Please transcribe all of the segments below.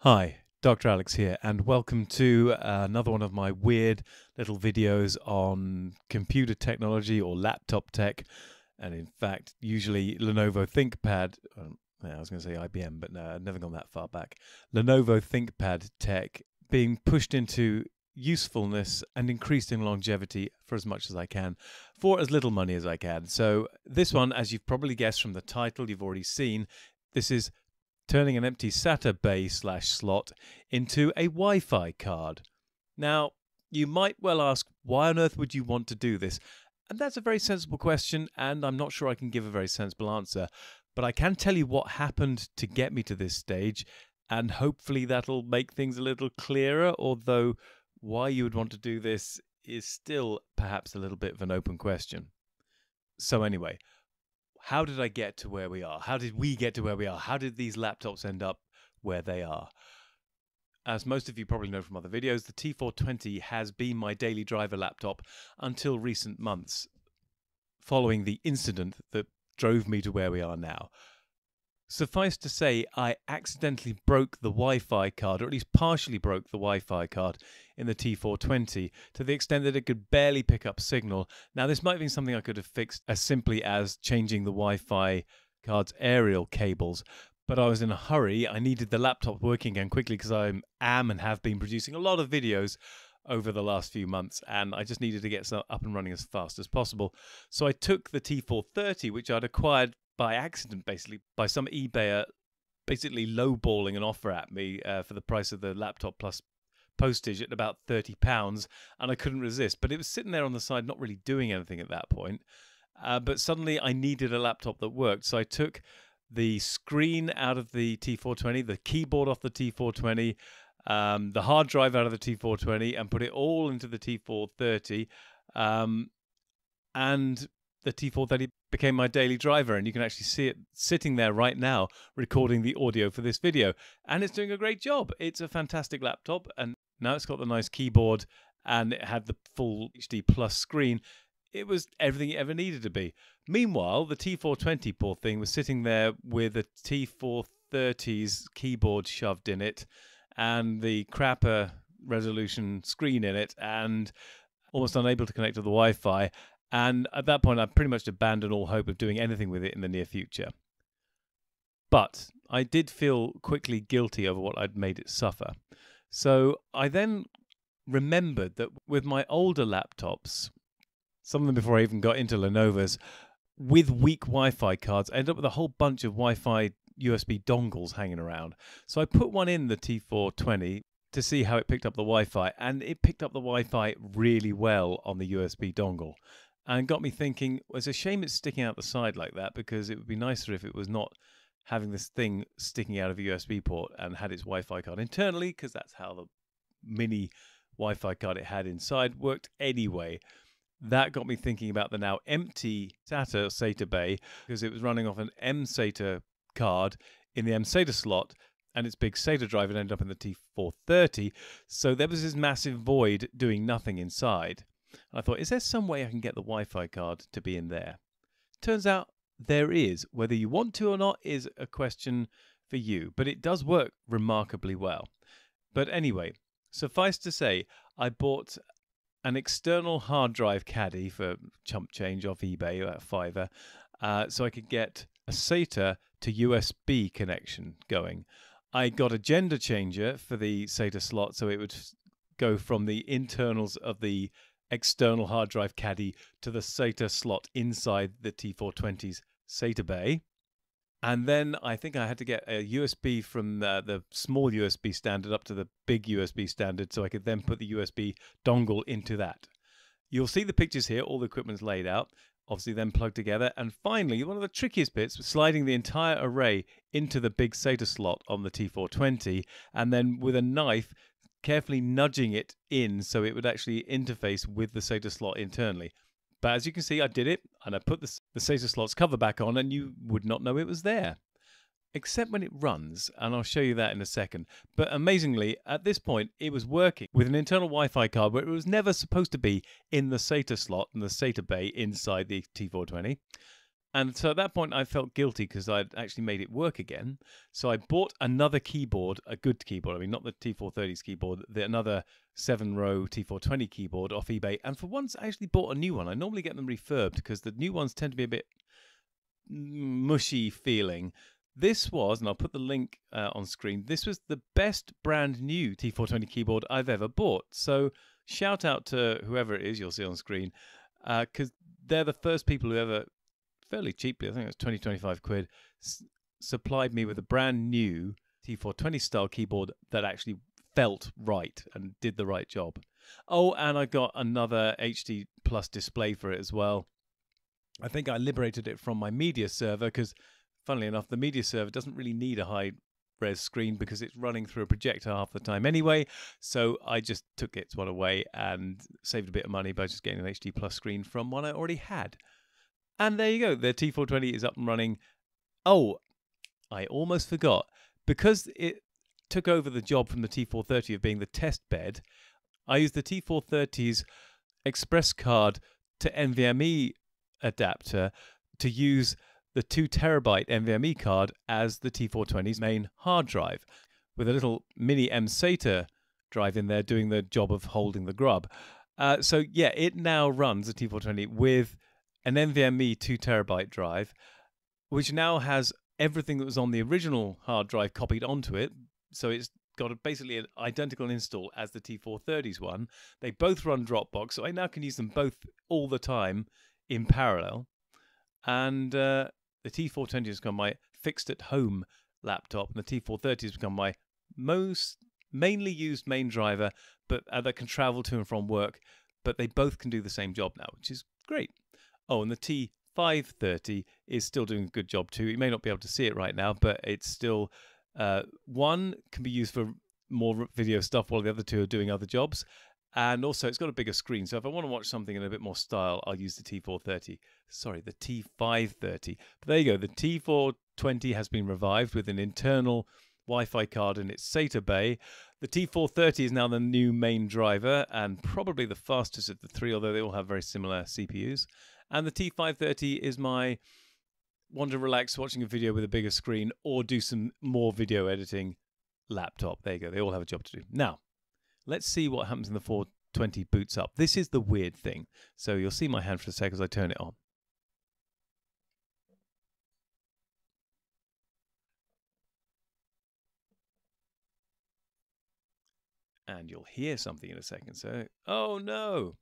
Hi, Dr. Alex here, and welcome to another one of my weird little videos on computer technology or laptop tech, and in fact, usually Lenovo Thinkpad. I was going to say IBM, but no, I've never gone that far back. Lenovo Thinkpad tech being pushed into usefulness and increasing longevity for as much as I can, for as little money as I can. So this one, as you've probably guessed from the title, you've already seen, this is turning an empty SATA bay/slot into a Wi-Fi card. Now, you might well ask, why on earth would you want to do this? And that's a very sensible question, and I'm not sure I can give a very sensible answer. But I can tell you what happened to get me to this stage, and hopefully that'll make things a little clearer, although why you would want to do this is still perhaps a little bit of an open question. So anyway, how did I get to where we are? How did we get to where we are? How did these laptops end up where they are? As most of you probably know from other videos, the T420 has been my daily driver laptop until recent months, following the incident that drove me to where we are now. Suffice to say, I accidentally broke the Wi-Fi card, or at least partially broke the Wi-Fi card in the T420 to the extent that it could barely pick up signal. Now, this might have been something I could have fixed as simply as changing the Wi-Fi card's aerial cables, but I was in a hurry. I needed the laptop working again quickly because I am and have been producing a lot of videos over the last few months, and I just needed to get some up and running as fast as possible. So I took the T430, which I'd acquired by accident, basically, by some eBayer basically lowballing an offer at me for the price of the laptop plus postage at about £30, and I couldn't resist. But it was sitting there on the side, not really doing anything at that point. But suddenly I needed a laptop that worked, so I took the screen out of the T420, the keyboard off the T420, the hard drive out of the T420, and put it all into the T430. And the T430 became my daily driver, and you can actually see it sitting there right now recording the audio for this video, and it's doing a great job. It's a fantastic laptop, and now it's got the nice keyboard and it had the full HD plus screen. It was everything it ever needed to be. Meanwhile, the T420, poor thing, was sitting there with the T430's keyboard shoved in it and the crapper resolution screen in it, and almost unable to connect to the Wi-Fi. And at that point, I pretty much abandoned all hope of doing anything with it in the near future. But I did feel quickly guilty over what I'd made it suffer. So I then remembered that with my older laptops, some of them before I even got into Lenovo's, with weak Wi-Fi cards, I ended up with a whole bunch of Wi-Fi USB dongles hanging around. So I put one in the T420 to see how it picked up the Wi-Fi, and it picked up the Wi-Fi really well on the USB dongle. And got me thinking, well, it's a shame it's sticking out the side like that, because it would be nicer if it was not having this thing sticking out of a USB port and had its Wi-Fi card internally, because that's how the mini Wi-Fi card it had inside worked anyway. That got me thinking about the now empty SATA bay, because it was running off an M-SATA card in the M-SATA slot, and its big SATA drive had ended up in the T430. So there was this massive void doing nothing inside. I thought, is there some way I can get the Wi-Fi card to be in there? Turns out there is. Whether you want to or not is a question for you, but it does work remarkably well. But anyway, suffice to say, I bought an external hard drive caddy for chump change off eBay, about £5, so I could get a SATA to USB connection going. I got a gender changer for the SATA slot, so it would go from the internals of the external hard drive caddy to the SATA slot inside the T420's SATA bay. And then I think I had to get a USB from the small USB standard up to the big USB standard, so I could then put the USB dongle into that. You'll see the pictures here, all the equipment's laid out, obviously then plugged together. And finally, one of the trickiest bits was sliding the entire array into the big SATA slot on the T420, and then with a knife, carefully nudging it in so it would actually interface with the SATA slot internally. But as you can see, I did it, and I put the SATA slot's cover back on, and you would not know it was there. Except when it runs, and I'll show you that in a second. But amazingly, at this point, it was working with an internal Wi-Fi card where it was never supposed to be in the SATA slot and the SATA bay inside the T420. And so at that point, I felt guilty because I'd actually made it work again. So I bought another keyboard, a good keyboard. I mean, not the T430's keyboard, another 7-row T420 keyboard off eBay. And for once, I actually bought a new one. I normally get them refurbed because the new ones tend to be a bit mushy feeling. This was, and I'll put the link on screen, this was the best brand new T420 keyboard I've ever bought. So shout out to whoever it is you'll see on screen, because they're the first people who ever, fairly cheaply, I think it was 20, 25 quid, supplied me with a brand new T420 style keyboard that actually felt right and did the right job. Oh, and I got another HD Plus display for it as well. I think I liberated it from my media server because, funnily enough, the media server doesn't really need a high res screen because it's running through a projector half the time anyway. So I just took its one away and saved a bit of money by just getting an HD Plus screen from one I already had. And there you go, the T420 is up and running. Oh, I almost forgot. Because it took over the job from the T430 of being the test bed, I used the T430's express card to NVMe adapter to use the 2 terabyte NVMe card as the T420's main hard drive, with a little mini SATA drive in there doing the job of holding the grub. So yeah, it now runs the T420 with an NVMe 2 terabyte drive, which now has everything that was on the original hard drive copied onto it. So it's got basically an identical install as the T430's one. They both run Dropbox, so I now can use them both all the time in parallel. And the T420 has become my fixed at home laptop, and the T430 has become my mainly used main driver, but that can travel to and from work. But they both can do the same job now, which is great. Oh, and the T530 is still doing a good job too. You may not be able to see it right now, but it's still one can be used for more video stuff while the other two are doing other jobs. And also, it's got a bigger screen. So if I want to watch something in a bit more style, I'll use the T430. Sorry, the T530. But there you go. The T420 has been revived with an internal Wi-Fi card in its SATA bay. The T430 is now the new main driver and probably the fastest of the three, although they all have very similar CPUs. And the T530 is my want to relax watching a video with a bigger screen or do some more video editing laptop. There you go. They all have a job to do. Now, let's see what happens in the 420 boots up. This is the weird thing. So you'll see my hand for a sec as I turn it on. And you'll hear something in a second. So, oh no,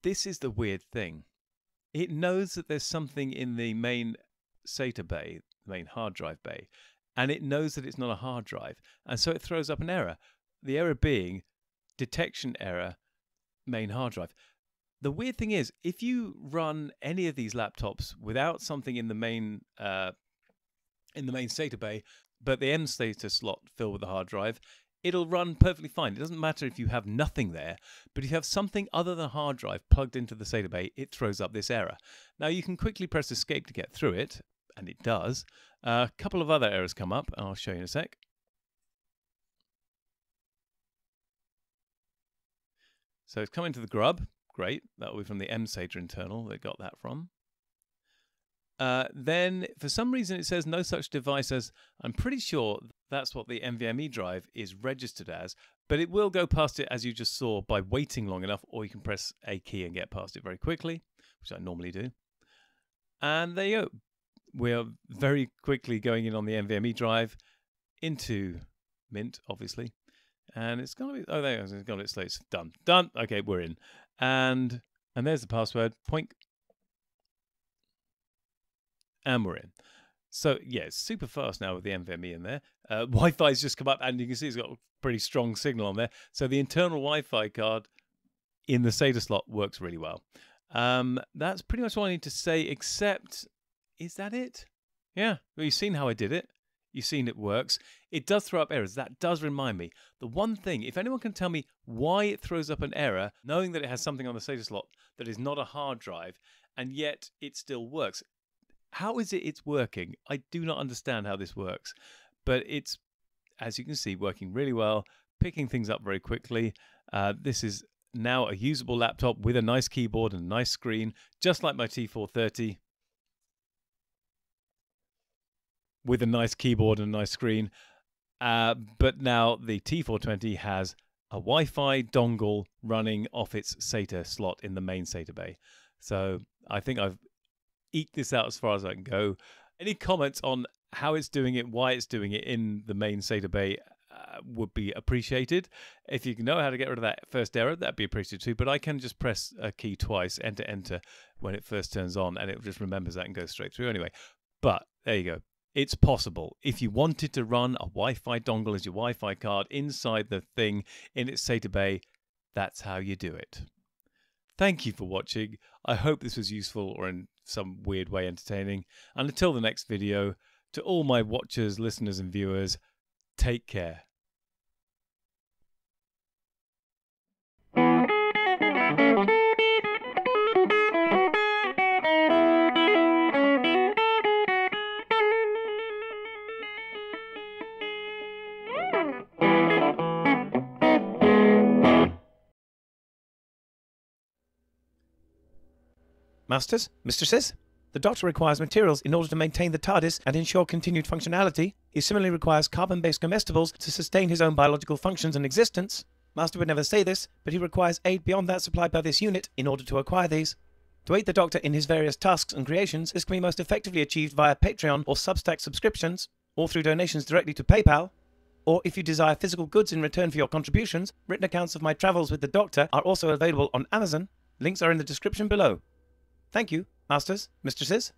this is the weird thing. It knows that there's something in the main SATA bay, the main hard drive bay, and it knows that it's not a hard drive. And so it throws up an error. The error being detection error, main hard drive. The weird thing is, if you run any of these laptops without something in the main SATA bay, but the M-SATA slot filled with the hard drive, it'll run perfectly fine. It doesn't matter if you have nothing there, but if you have something other than hard drive plugged into the SATA bay, it throws up this error. Now, you can quickly press escape to get through it, and it does. A couple of other errors come up, and I'll show you in a sec. So it's coming to the grub. Great. That will be from the M-SATA internal they got that from. Then, for some reason, it says no such device as, I'm pretty sure that's what the NVMe drive is registered as, but it will go past it, as you just saw, by waiting long enough, or you can press a key and get past it very quickly, which I normally do. And there you go. We're very quickly going in on the NVMe drive into Mint, obviously. And it's going to be, oh, there it is. It's got it slow. It's done. Done. Okay, we're in. And there's the password. Poink. And we're in. So, yeah, it's super fast now with the NVMe in there. Wi-Fi's just come up, and you can see it's got a pretty strong signal on there. So the internal Wi-Fi card in the SATA slot works really well. That's pretty much all I need to say, except, is that it? Yeah, well, you've seen how I did it. You've seen it works. It does throw up errors. That does remind me. The one thing, if anyone can tell me why it throws up an error, knowing that it has something on the SATA slot that is not a hard drive, and yet it still works. How is it's working? I do not understand how this works. But it's, as you can see, working really well, picking things up very quickly. This is now a usable laptop with a nice keyboard and a nice screen, just like my T430. with a nice keyboard and a nice screen. But now the T420 has a Wi-Fi dongle running off its SATA slot in the main SATA bay. So I think I've eked this out as far as I can go. Any comments on how it's doing it, why it's doing it in the main SATA bay would be appreciated. If you know how to get rid of that first error, that'd be appreciated too. But I can just press a key twice, enter, when it first turns on, and it just remembers that and goes straight through anyway. But there you go. It's possible. If you wanted to run a Wi-Fi dongle as your Wi-Fi card inside the thing in its SATA bay, that's how you do it. Thank you for watching. I hope this was useful or in some weird way entertaining. And until the next video, to all my watchers, listeners and viewers, take care. Masters, mistresses, the Doctor requires materials in order to maintain the TARDIS and ensure continued functionality. He similarly requires carbon-based comestibles to sustain his own biological functions and existence. Master would never say this, but he requires aid beyond that supplied by this unit in order to acquire these. To aid the Doctor in his various tasks and creations, this can be most effectively achieved via Patreon or Substack subscriptions, or through donations directly to PayPal. Or if you desire physical goods in return for your contributions, written accounts of my travels with the Doctor are also available on Amazon. Links are in the description below. Thank you, masters, mistresses.